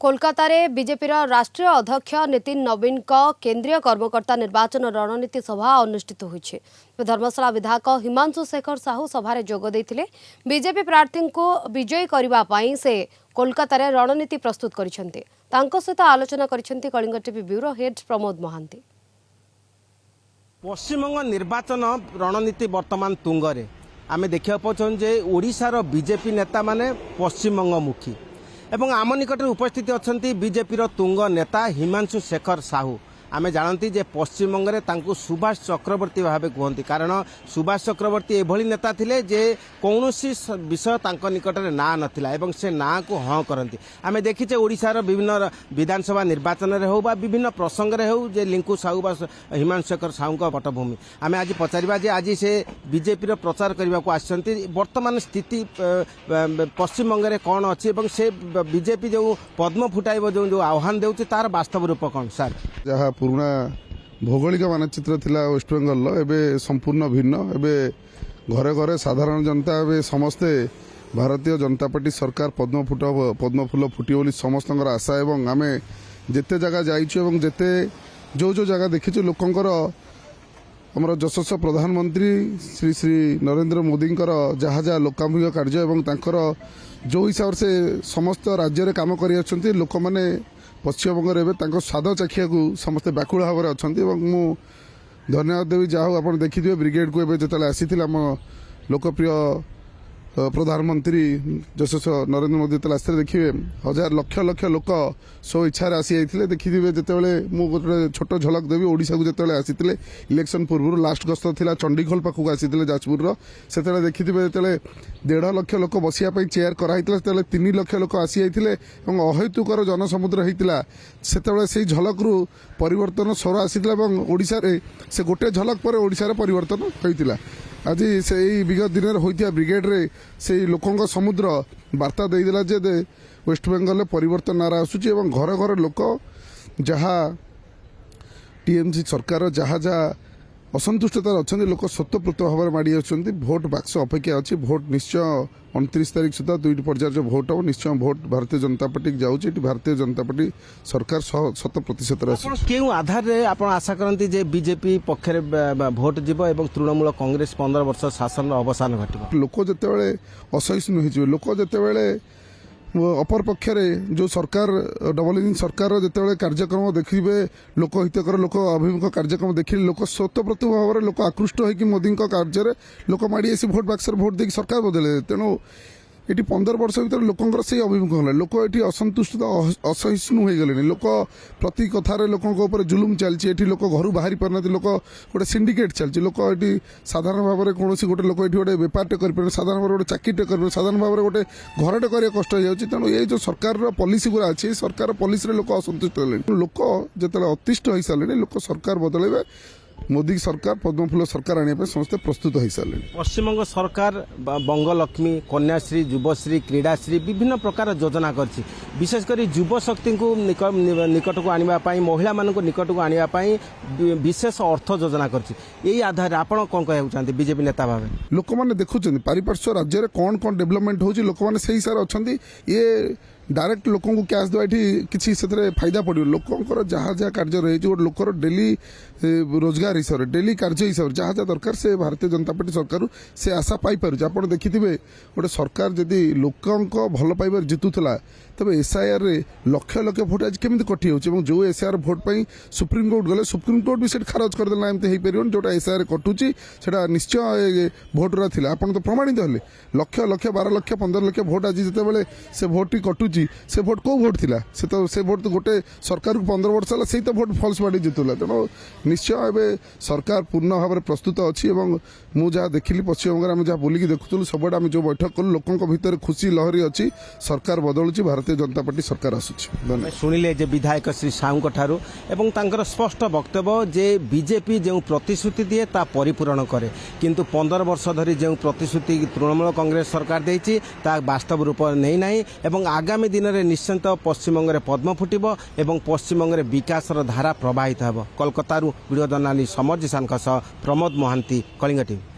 कोलकाता रे बीजेपी राष्ट्रीय अध्यक्ष नितिन नवीन केंद्रीय कर्मकर्ता निर्वाचन रणनीति सभा अनुष्ठित होइछे। धर्मशाला विधायक हिमांशु शेखर साहू सभारे जोग देथिले। बीजेपी प्रार्थी को विजयी करबा पई से कोलकाता रे रणनीति प्रस्तुत करिसेंते। तांको सहित आलोचना करिसेंते Kalinga TV bureau head Pramod Mahanty. Paschimbanga निर्वाचन रणनीति वर्तमान तुंगरे आमे देखिया पछन जे ओडिशार बीजेपी नेता माने पश्चिमबंग मुखी एवं आम निकट उपस्थित अच्छा बीजेपी तुंग नेता हिमांशु शेखर साहू। आमे जानती जे पश्चिमबंग में सुभाष चक्रवर्ती भाव कहते कारण सुभाष चक्रवर्ती एभली नेता थिले जे कौनसी विषय तांको निकट में ना नथिला एवं से ना को हाँ करती। आमे देखीचे ओडिशार विभिन्न विधानसभा निर्वाचन में हो विभिन्न प्रसंग में हो जे लिंकु साहू बा हिमांशु शेखर साहू का पटभूमि। आमे आज पचारिबा जे आज से बीजेपी प्रचार करने को आसछंती वर्तमान स्थिति पश्चिमबंग में कौन अच्छी एवं से बीजेपी जो पद्म फुटाइब जो आह्वान देउछि तार वास्तव रूप कौन सर जहाँ पुराना भौगोलिक मानचित्र थिला वेस्ट बेंगल एबे संपूर्ण भिन्न एबे घरे घरे साधारण जनता एबे समस्ते भारतीय जनता पार्टी सरकार पद्म फूल फुटी बोली समस्त आशा एवं आमे जेते जगह जाइछु एवं जेते जो जो जगह देखिछु लोकंकर हमर यशस्वी प्रधानमंत्री श्री श्री नरेंद्र मोदी जहाँ जहाँ लोकाभिमुख कार्य एवं तांकर जो हिसाब से समस्त राज्य में काम कर लोक मैंने पश्चिमबंग में स्वाद चाखिया को समस्ते व्याकुल भाव में अच्छा मु धन्यवाद देवी जहाँ आप देखिए ब्रिगेड को जो आसी आम लोकप्रिय प्रधानमंत्री यशस्वी नरेंद्र मोदी जो आसते देखिए हजार लक्ष लक्ष लोक सो इच्छा आसी जाते देखिए जिते मुझे छोट झलक देवी ओडिशा को जो आसी इलेक्शन पूर्व लास्ट गस्त था चंडीगढ़ पाखक आसी जाजपुर से देखिए जो 1.5 लाख लोक बसिया चेयर कराई 3 लाख लोक आसी जाते अहेतुकर जनसमुद्र होता से झलक रु परिवर्तन स्वर आसीला ओडिशा रे से गोटे झलक पर ओडिशा रे परिवर्तन होता। आज से विगत दिन में होता ब्रिगेड रे से लोकों समुद्र वार्ता देदेला जे वेस्ट बेंगल में परिवर्तन नारा आसूची घर घर लोक जहाँ टीएमसी सरकार जहाँ जहाँ असंतुष्टतार अच्छा लोक स्वतःप्रत भाव में माड़ी आछंती भोट बाक्स अपेक्षा अच्छी भोट निश्चय 29 तारीख सुधा 2टी पर्यायर जो भोट हम निश्चय भोट भारतीय जनता पार्टी जाऊँगी भारतीय जनता पार्टी सरकार 100% क्यों आधार रे आप आशा करती जे बीजेपी पक्षरे भोट जीव एवं तृणमूल कांग्रेस 15 वर्ष शासन अवसान घटिब लोक जिते असहिष्णु हो लोक जिते अपर पक्षरे जो सरकार डबल इंजिन सरकार जिते कार्यक्रम देखिए लोकहितकर लोक अभिमुख कार्यक्रम देखिए लोक स्वतःप्रत भाव में लोक आकृष्ट होकर मोदी कार्य लोक माड़ी आसी भोट बाक्सर भोट देकर सरकार बदले तेणु ये 15 वर्ष भर लोकंर से अभिमुख है लोक ये असंतुष्ट असहिष्णु हो गले लोक प्रति कथार लोक जुलुम चलती लोक घर बाहरी पारना लोक गोटे सिंडिकेट चलती लोक ये साधारण भाव में कौन गोटे लोक ये गोटे बेपारटे कर साधारण भाव गोटे चाकरीटे कर साधारण भाव में गोटे घरटे कर कष्ट हो जाए तेणु ये जो सरकार पॉलिसी गुरा अच्छी सरकार पॉलिसी लोक असंतुष्ट है लोक जो अतिष्ठ हो सारे लोक सरकार बदल मोदी सरकार पद्मफूल सरकार आने समस्त प्रस्तुत हो सारे पश्चिमबंग सरकार बंगलक्ष्मी कन्याश्री युवश्री क्रीडाश्री विभिन्न प्रकार योजना करछि विशेषकर युवशक्ति को निकट को आने महिला मानक निकट को आने विशेष अर्थ योजना करछि यही आधार आपड़ कौन कहना चाहते बीजेपी नेता भाव लोक मैंने देखुं पारिपार्श्व राज्य में कौन कौन डेवलपमेंट हो लोक मैंने से हिसाब से अच्छा ये डायरेक्ट लोकों को कैश देवा किसी से फायदा पड़ो लोकर जहाँ जहाँ कार्य रही गोटे लोकर डेली रोजगार हिसाब से डेली कार्य हिसाब से जहाँ जहाँ दरकार से भारतीय जनता पार्टी सरकार से आशा पाइपर आप देखिथे गोटे सरकार जदि लोकों भल पाइबार जितुला तब एसआईआर रे लक्ष लक्ष भोट आज केमी कटि हो जो एसआईआर भोट पर सुप्रीमकोर्ट गले सुप्रीमकोर्ट भी खारज करदेला एमती हो पार जोटा एसआईआर कटुची से निश्चय भोटरा था आप तो प्रमाणित हेले लक्ष लक्ष 12 लाख 15 लाख भोट आज जिते से भोट कटुची से भोट कौ भोट थिला से भोट तो गोटे सरकार को 15 वर्ष है से तो भोट फल्स बाड़ी जितुला तेणु निश्चय एवं सरकार पूर्ण भाव में प्रस्तुत अच्छी मुझे देखिली पश्चिमबंग में जहाँ बुलिकी देखुलु सब आम जो बैठक कलु लोकों भीतर खुशी लहरी अच्छी सरकार बदलुची भारतीय जनता पार्टी सरकार आसुची शुणिले जे विधायक श्री साहू ठारू एवं तांकर स्पष्ट वक्तव्य जे बीजेपी जो प्रतिश्रुति दिए ता परिपूरण करे किंतु 15 वर्ष धरी जो प्रतिश्रुति तृणमूल कांग्रेस सरकार देइछि ता वास्तव रूप नहीं नाही एवं आगामी दिन में निश्चिंत पश्चिमबंग में पद्म फुटिब एवं पश्चिमबंग में विकासर धारा प्रवाहित होब। Kolkata video journalist Samar Jisan Pramod Mahanty Kalinga TV.